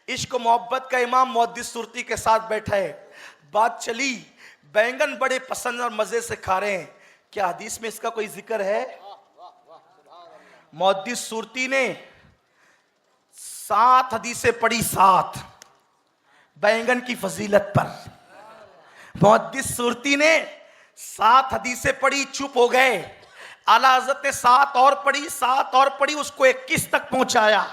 इश्क मोहब्बत का इमाम मुहद्दिस सूरती के साथ बैठा है। बात चली, बैंगन बड़े पसंद और मजे से खा रहे हैं। क्या हदीस में इसका कोई जिक्र है? मुहद्दिस सूरती ने 7 हदीसें पढ़ी, 7 बैंगन की फजीलत पर। मुहद्दिस सूरती ने 7 हदीसें पढ़ी, चुप हो गए। आला हज़रत ने 7 और पढ़ी, 7 और पढ़ी, उसको 21 तक पहुंचाया।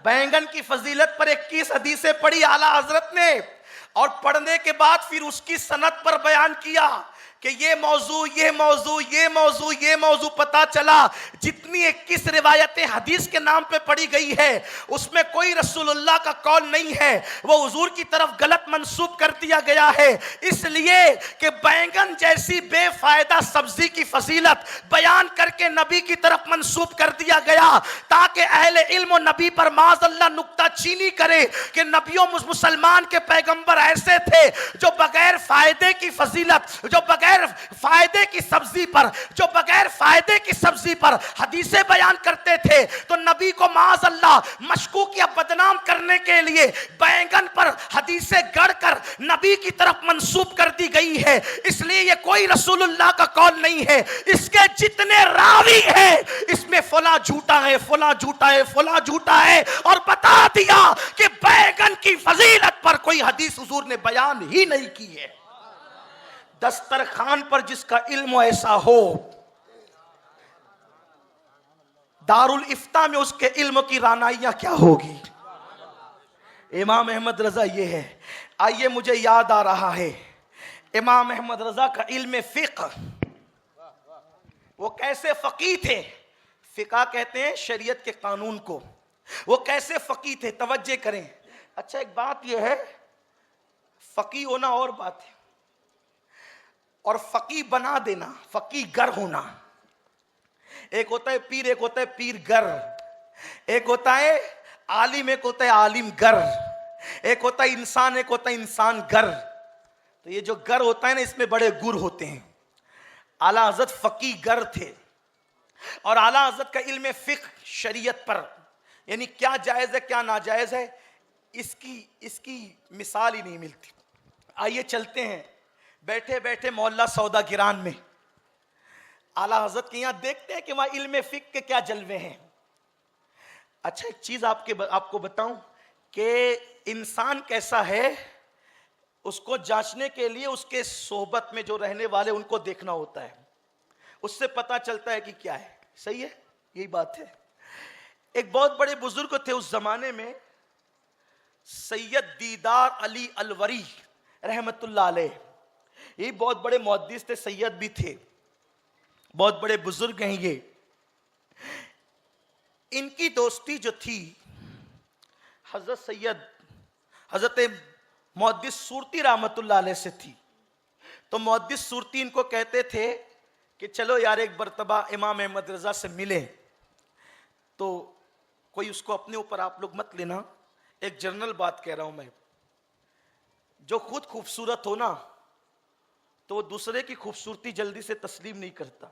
बैंगन की फजीलत पर 21 हदीसें पढ़ी आला हजरत ने, और पढ़ने के बाद फिर उसकी सनद पर बयान किया कि ये मौजू पता चला, जितनी 21 रिवायतें हदीस के नाम पे पढ़ी गई है उसमें कोई रसूलुल्लाह का कौल नहीं है, वो हुजूर की तरफ गलत मंसूब कर दिया गया है। इसलिए कि बैंगन जैसी बेफायदा सब्जी की फजीलत बयान करके नबी की तरफ मंसूब कर दिया गया, ताकि अहले इल्म और नबी पर माज़अल्लाह नुक्ताचीनी करे कि नबियों मुसलमान के पैगंबर ऐसे थे जो बगैर फायदे की फजीलत, जो बगैर फायदे की सब्जी पर, जो बगैर फायदे की सब्जी पर हदीसें बयान करते थे। तो नबी को माज़अल्लाह मशकूक या बदनाम करने के लिए बैंगन पर हदीसें गढ़कर नबी की तरफ मंसूब कर दी गई है। इसलिए ये कोई रसूलुल्लाह का कौल नहीं है। इसके जितने रावी हैं इसमें फला झूठा है, फला झूठा है, फला झूठा है, और बता दिया कि बैंगन की फजीलत पर कोई हदीस हुजूर ने बयान ही नहीं की है। दस्तरखान पर जिसका इल्म ऐसा हो, दारुल इफ्ता में उसके इल्म की रानाइयां क्या होगी। इमाम अहमद रजा ये है। आइए, मुझे याद आ रहा है इमाम अहमद रजा का इल्म फिक़्ह, वो कैसे फकीह थे। फिक़्ह कहते हैं शरीयत के कानून को। वो कैसे फकीह थे, तवज्जो करें। अच्छा, एक बात यह है, फकीह होना और बात है, और फकीह बना देना, फकीह गर होना। एक होता है पीर, एक होता है पीर गर, एक होता है आलिम, एक होता है आलिम गर, एक होता है इंसान, एक होता है इंसान गर। तो ये जो गर होता है ना, इसमें बड़े गुर होते हैं। आला हज़रत फकीह गर थे, और आला हज़रत का इल्म फिक़्ह शरीयत पर, यानी क्या जायज़ है क्या नाजायज़ है, इसकी मिसाल ही नहीं मिलती। आइए चलते हैं बैठे बैठे मोहल्ला सौदा गिरान में, आला हज़रत के यहाँ देखते हैं कि वहाँ इल्म फिक़्ह के क्या जलवे हैं। अच्छा, एक चीज़ आपको बताऊं कि इंसान कैसा है, उसको जांचने के लिए उसके सोहबत में जो रहने वाले उनको देखना होता है, उससे पता चलता है कि क्या है। सही है, यही बात है। एक बहुत बड़े बुजुर्ग थे उस जमाने में, सैयद दीदार अली अलवरी रहमतुल्लाह अलैह। ये बहुत बड़े मुहद्दिस थे, सैयद भी थे, बहुत बड़े बुजुर्ग हैं ये। इनकी दोस्ती जो थी हजरत मुहद्दिस सूरती रहमतुल्लाह अलैह से थी। तो मुहद्दिस सूरती इनको कहते थे कि चलो यार एक मरतबा इमाम अहमद रजा से मिले। तो कोई उसको अपने ऊपर आप लोग मत लेना, एक जनरल बात कह रहा हूं मैं। जो खुद खूबसूरत हो ना, तो वो दूसरे की खूबसूरती जल्दी से तस्लीम नहीं करता।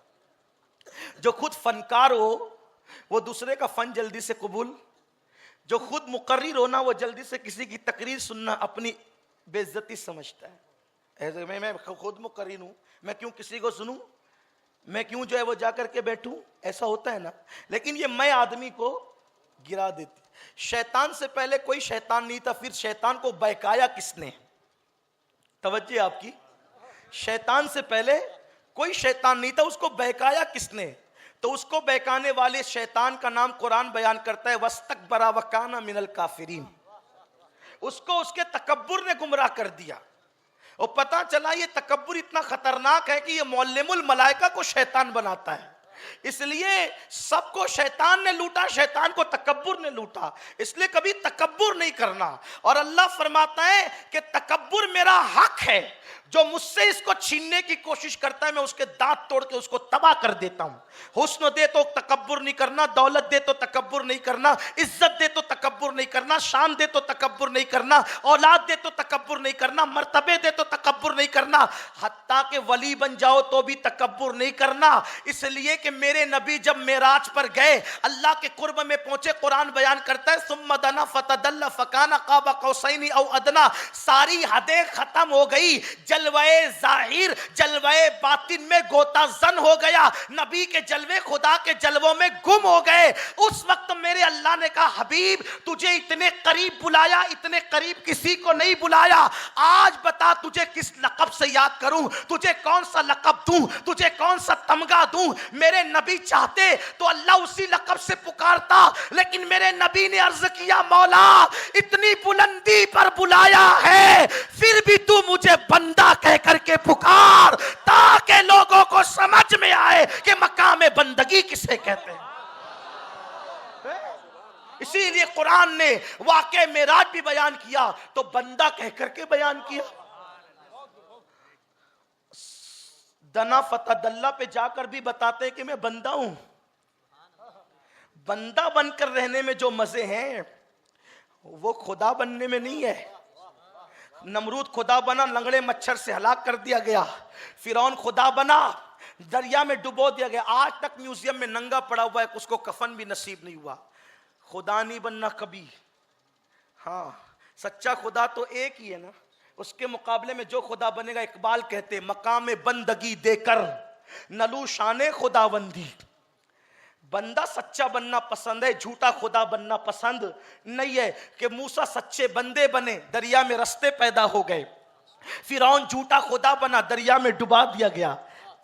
जो खुद फनकार हो, वो दूसरे का फन जल्दी से कबूल। जो खुद मुकर्रिर हो ना, वो जल्दी से किसी की तकरीर सुनना अपनी बेइज्जती समझता है। ऐसे मैं खुद मुकर्रिर हूं, मैं क्यों किसी को सुनूं, मैं क्यों जो है वो जाकर के बैठूं, ऐसा होता है ना। लेकिन ये मैं आदमी को गिरा देती। शैतान से पहले कोई शैतान नहीं था, फिर शैतान को बहकाया किसने, तवज्जो आपकी। शैतान से पहले कोई शैतान नहीं था, उसको बहकाया किसने। तो उसको बहकाने वाले शैतान का नाम कुरान बयान करता है, वस्तकबरा वकाना मिनल काफिरीन। उसको उसके तकब्बुर ने गुमराह कर दिया। और पता चला ये तकब्बुर इतना खतरनाक है कि ये मुअल्लिमुल मलाइका को शैतान बनाता है। इसलिए सबको शैतान ने लूटा, शैतान को तकब्बुर ने लूटा। इसलिए कभी तकब्बुर नहीं करना। और अल्लाह फरमाता है कि तकब्बुर मेरा हक है, जो मुझसे इसको छीनने की कोशिश करता है मैं उसके दांत तोड़ के उसको तबाह कर देता हूं। हुस्न दे तो तकब्बुर नहीं करना, दौलत दे तो तकब्बुर नहीं करना, इज्जत दे तो तकब्बुर नहीं करना, शान दे तो तकब्बुर नहीं करना, औलाद दे तो तकब्बुर नहीं करना, मर्तबे दे तो तकब्बुर नहीं करना, हत्ता के वली बन जाओ तो भी तकब्बुर नहीं करना। इसलिए कि मेरे नबी जब मेराज पर गए, अल्लाह के कुर्ब में पहुंचे, कुरान बयान करता है सुम्मा दना फतदल्ला फकाना काबा कौसैनी औ अदना। सारी हदें खत्म हो गई, जलवाए जाहिर जलवाए बातिन में गोताजन हो गया, नबी के जलवे खुदा के जलवों में गुम हो गए। उस वक्त मेरे अल्लाह ने कहा, हबीब तुझे इतने करीब बुलाया, इतने करीब किसी को नहीं बुलाया। आज बता तुझे किस लक़ब से याद करूं, तुझे कौन सा लक़ब दूं, तुझे कौन सा तमगा दूं। मेरे नबी चाहते तो अल्लाह उसी लक़ब से पुकारता, लेकिन मेरे नबी ने अर्ज किया, मौला इतनी बुलंदी पर बुलाया है, फिर भी तू मुझे बंदा बंदा कह करके पुकार, ताकि लोगों को समझ में आए कि मकाम बंदगी किसे कहते हैं। इसीलिए कुरान ने वाक़े मेराज भी बयान किया तो बंदा कह करके बयान किया। दना फतदल्ला पे जाकर भी बताते हैं कि मैं बंदा हूं। बंदा बनकर रहने में जो मजे हैं वो खुदा बनने में नहीं है। नमरूद खुदा बना, लंगड़े मच्छर से हलाक कर दिया गया। फिरौन खुदा बना, दरिया में डुबो दिया गया। आज तक म्यूजियम में नंगा पड़ा हुआ है, उसको कफन भी नसीब नहीं हुआ। खुदा नहीं बनना कभी। हाँ, सच्चा खुदा तो एक ही है ना, उसके मुकाबले में जो खुदा बनेगा, इकबाल कहते मकाम बंदगी देकर नलू शाने खुदाबंदी। बंदा सच्चा बनना पसंद है, झूठा खुदा बनना पसंद नहीं है। कि मूसा सच्चे बंदे बने, दरिया में रास्ते पैदा हो गए। फिरौन झूठा खुदा बना, दरिया में डुबा दिया गया।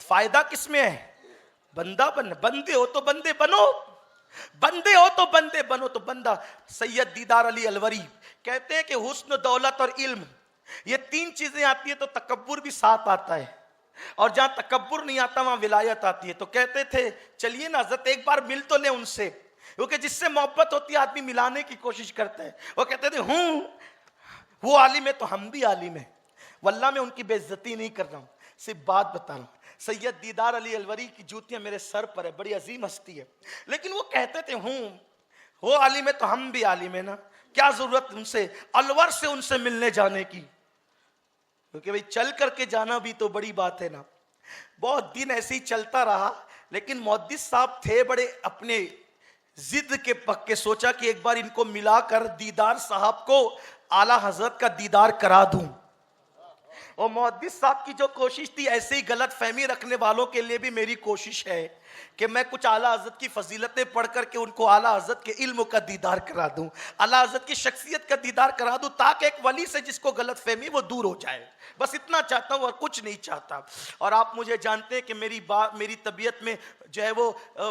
फायदा किसमें है? बंदा बन। बंदे हो तो बंदे बनो, बंदे हो तो बंदे बनो तो बंदा। सैयद दीदार अली अलवरी कहते हैं कि हुस्न, दौलत और इल्म, ये तीन चीजें आती है तो तकब्बुर भी साथ आता है, और जहां तकब्बुर नहीं आता वहां विलायत आती है। तो कहते थे चलिए ना हज़रत एक बार मिल तो ले उनसे, क्योंकि जिससे मोहब्बत होती है आदमी मिलाने की कोशिश करता है। वो कहते थे वो आलिम है तो हम भी आलिम है। वल्लाह मैं उनकी बेइज्जती नहीं कर रहा हूं, सिर्फ बात बता रहा हूं। सैयद दीदार अली अलवरी की जूतियां मेरे सर पर है, बड़ी अजीम हस्ती है, लेकिन वो कहते थे वो आलिम है तो हम भी आलिम है ना, क्या जरूरत उनसे अलवर से उनसे मिलने जाने की, क्योंकि भाई चल करके जाना भी तो बड़ी बात है ना। बहुत दिन ऐसे ही चलता रहा, लेकिन मुहद्दिस साहब थे बड़े अपने जिद के पक्के। सोचा कि एक बार इनको मिलाकर दीदार साहब को आला हजरत का दीदार करा दूं। और मुहद्दिस साहब की जो कोशिश थी, ऐसे ही गलत फहमी रखने वालों के लिए भी मेरी कोशिश है कि मैं कुछ आला हज़रत की फजीलतें पढ़ करके उनको आला हज़रत के इल्म का दीदार करा दूं, आला हज़रत की शख्सियत का दीदार करा दूं, ताकि एक वली से जिसको गलत फहमी वो दूर हो जाए। बस इतना चाहता हूं और कुछ नहीं चाहता। और आप मुझे जानते हैं कि मेरी तबीयत में जो है वो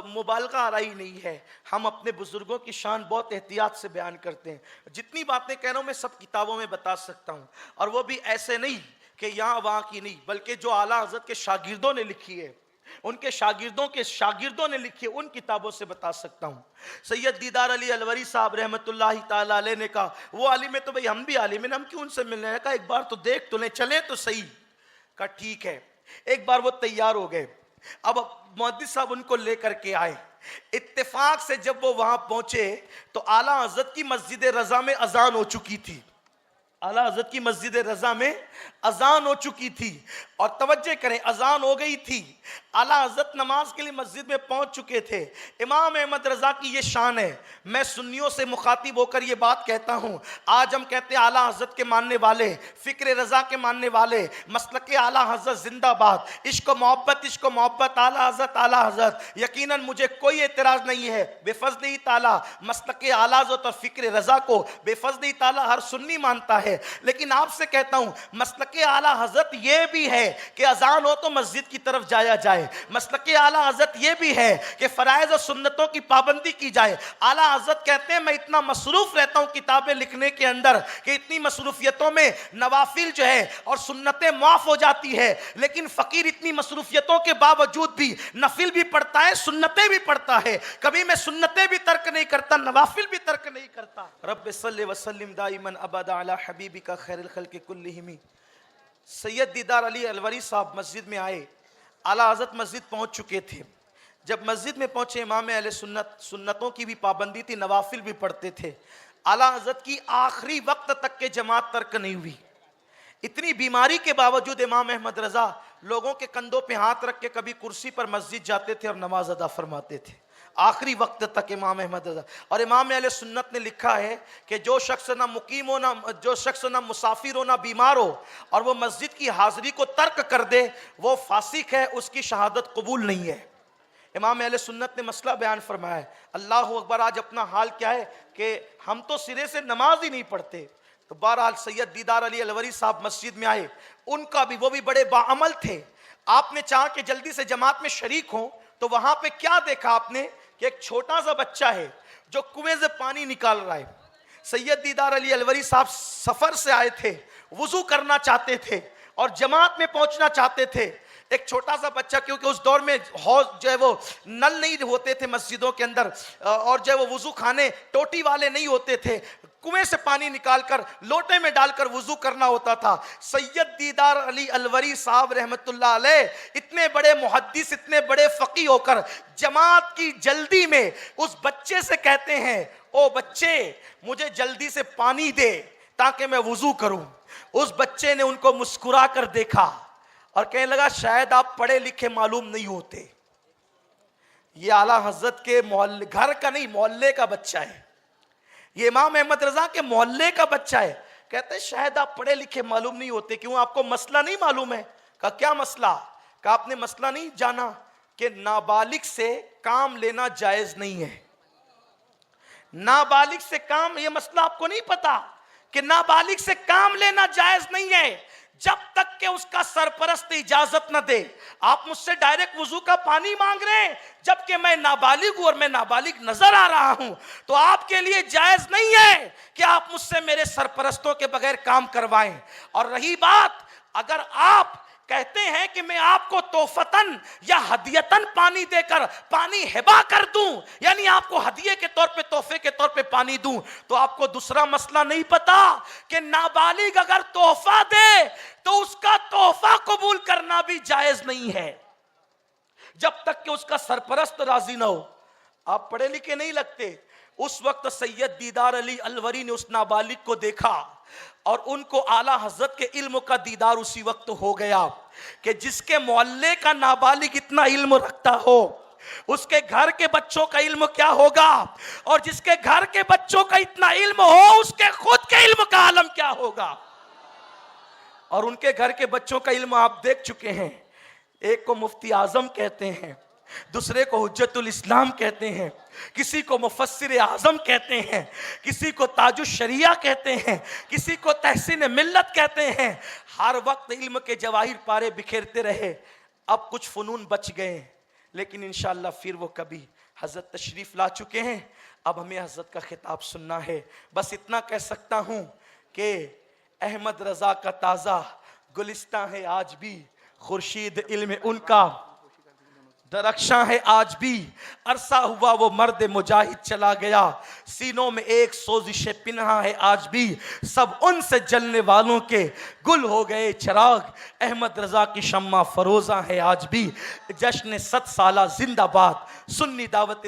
मुबालगा आ रही नहीं है। हम अपने बुजुर्गों की शान बहुत एहतियात से बयान करते हैं। जितनी बातें कह रहा हूं मैं सब किताबों में बता सकता हूं, और वो भी ऐसे नहीं कि यहाँ वहाँ की नहीं, बल्कि जो आला हज़रत के शागिर्दों ने लिखी है, उनके शागिर्दों के शागिर्दों ने लिखी है, उन किताबों से बता सकता हूँ। सैयद दीदार अली अलवरी साहब रहमतुल्लाहि ताला अलैह ने कहा वो आलिम है तो भाई हम भी आलिम है, हम क्यों उनसे मिलने? कहा एक बार तो देख तो ले, चले तो सही। कहा ठीक है। एक बार वो तैयार हो गए। अब मुहद्दिस साहब उनको लेकर के आए। इत्तेफाक से जब वो वहां पहुंचे तो आला हज़रत की मस्जिद रजा में अजान हो चुकी थी। आला हज़रत की मस्जिद रजा में अजान हो चुकी थी, और तवज्जो करें अजान हो गई थी। आला हज़रत नमाज के लिए मस्जिद में पहुंच चुके थे। इमाम अहमद रजा की ये शान है। मैं सुन्नियों से मुखातिब होकर ये बात कहता हूं, आज हम कहते हैं आला हज़रत के मानने वाले, फिक्र रजा के मानने वाले, मसलक आला हज़रत जिंदाबाद, इश्क मोहब्बत आला हज़रत। यकीनन मुझे कोई एतराज नहीं है बेफज़्ल ताला मसलक आला हज़रत और फिक्र रजा को बेफज़्ल ताला हर सुन्नी मानता है। लेकिन आपसे कहता हूं मसलक आला हज़रत ये भी है कि अजान हो तो मस्जिद की तरफ जाया जाए। मसलक आला हज़रत ये भी है कि फराइज़ और सुन्नतों की पाबंदी की जाए। आला हज़रत कहते हैं मैं इतना मसरूफ रहता हूं किताबें लिखने के अंदर कि इतनी मसरूफियतों में नवाफिल जो है और सुन्नतें माफ हो जाती है, लेकिन फकीर इतनी मसरूफियतों के बावजूद भी नफिल भी पढ़ता है, सुन्नतें भी पढ़ता है। कभी मैं सुन्नतें भी तर्क नहीं करता, नवाफिल भी तर्क नहीं करता। रब्बि सल्लि व सल्लिम दाइमन अबदा अला हबीबिका खैरुल खल्क़ि कुल्लिहिम। सैयद दीदार अली अलवरी साहब मस्जिद में आए। आला हज़रत मस्जिद पहुंच चुके थे। जब मस्जिद में पहुंचे, इमाम अहले सुन्नतों की भी पाबंदी थी, नवाफिल भी पढ़ते थे। आला हज़रत की आखिरी वक्त तक के जमात तर्क नहीं हुई। इतनी बीमारी के बावजूद इमाम अहमद रजा लोगों के कंधों पे हाथ रख के कभी कुर्सी पर मस्जिद जाते थे और नमाज अदा फरमाते थे, आखिरी वक्त तक इमाम अहमद रजा। और इमाम अहले सुन्नत ने लिखा है कि जो शख्स ना मुकीम हो, जो शख्स ना मुसाफिर हो, ना बीमार हो, और वो मस्जिद की हाजिरी को तर्क कर दे, वो फासिक है, उसकी शहादत कबूल नहीं है। इमाम अहले सुन्नत ने मसला बयान फरमाया है। अल्लाह अकबर, आज अपना हाल क्या है कि हम तो सिरे से नमाज ही नहीं पढ़ते। तो बहरहाल सैयद दीदार अली अलवरी साहब मस्जिद में आए। उनका भी, वो भी बड़े बाअमल थे। आपने चाहा कि जल्दी से जमात में शरीक हो, तो वहां पे क्या देखा आपने कि एक छोटा सा बच्चा है जो कुएं से पानी निकाल रहा है। सैयद दीदार अली अलवरी साहब सफर से आए थे, वुजू करना चाहते थे, और जमात में पहुंचना चाहते थे। एक छोटा सा बच्चा, क्योंकि उस दौर में हौज जो है वो नल नहीं होते थे मस्जिदों के अंदर, और जो है वो वुजू खाने टोटी वाले नहीं होते थे, कुएं से पानी निकालकर लोटे में डालकर वुजू करना होता था। सैयद दीदार अली अलवरी साहब रहमतुल्लाह अलैह इतने बड़े मुहद्दिस, इतने बड़े फकीह होकर जमात की जल्दी में उस बच्चे से कहते हैं, ओ बच्चे मुझे जल्दी से पानी दे ताकि मैं वुजू करूं। उस बच्चे ने उनको मुस्कुरा कर देखा और कहने लगा, शायद आप पढ़े लिखे मालूम नहीं होते। ये आला हजरत के मोहल्ले, घर का नहीं मोहल्ले का बच्चा है, ये इमाम अहमद रजा के मोहल्ले का बच्चा है। कहते हैं शायद आप पढ़े लिखे मालूम नहीं होते, क्यों आपको मसला नहीं मालूम है? कहा क्या मसला? कहा आपने मसला नहीं जाना कि नाबालिग से काम लेना जायज नहीं है। नाबालिग से काम, ये मसला आपको नहीं पता कि नाबालिग से काम लेना जायज नहीं है जब तक कि उसका सरपरस्त इजाजत न दे। आप मुझसे डायरेक्ट वुजू का पानी मांग रहे हैं जबकि मैं नाबालिग हूं और मैं नाबालिग नजर आ रहा हूं, तो आपके लिए जायज नहीं है कि आप मुझसे मेरे सरपरस्तों के बगैर काम करवाएं। और रही बात, अगर आप कहते हैं कि मैं आपको तोहफतन या हदियतन पानी देकर पानी हिबा कर दूं, यानी आपको हदिये के तौर पे, तोहफे के तौर पे पानी दूं, तो आपको दूसरा मसला नहीं पता कि नाबालिग अगर तोहफा दे तो उसका तोहफा कबूल करना भी जायज नहीं है जब तक कि उसका सरपरस्त राजी ना हो। आप पढ़े लिखे नहीं लगते। उस वक्त सैयद दीदार अली अलवरी ने उस नाबालिग को देखा और उनको आला हजरत के इल्म का दीदार उसी वक्त हो गया कि जिसके मोहल्ले का नाबालिग इतना इल्म रखता हो, उसके घर के बच्चों का इल्म क्या होगा, और जिसके घर के बच्चों का इतना इल्म हो उसके खुद के इल्म का आलम क्या होगा। और उनके घर के बच्चों का इल्म आप देख चुके हैं। एक को मुफ्ती आजम कहते हैं, दूसरे को हुज्जतुल इस्लाम कहते हैं, किसी को मुफस्सिर आजम कहते हैं, किसी को ताजुश शरिया कहते हैं, किसी को तहसीन मिल्लत कहते हैं। हर वक्त इल्म के जवाहिर पारे बिखेरते रहे। अब कुछ फनून बच गए, लेकिन इंशाअल्लाह फिर वो कभी हजरत तशरीफ ला चुके हैं। अब हमें हजरत का खिताब सुनना है। बस इतना कह सकता हूं कि अहमद रजा का ताज़ा गुलिस्तां है आज भी, खुर्शीद इल्म उनका दरख्शां है आज भी। अरसा हुआ वो मर्द मुजाहिद चला गया, सीनों में एक सोजिश पिन्हा है आज भी। सब उनसे जलने वालों के गुल हो गए चिराग, अहमद रजा की शम्मा फरोजा है आज भी। जश्न 7 साला जिंदाबाद, सुन्नी दावत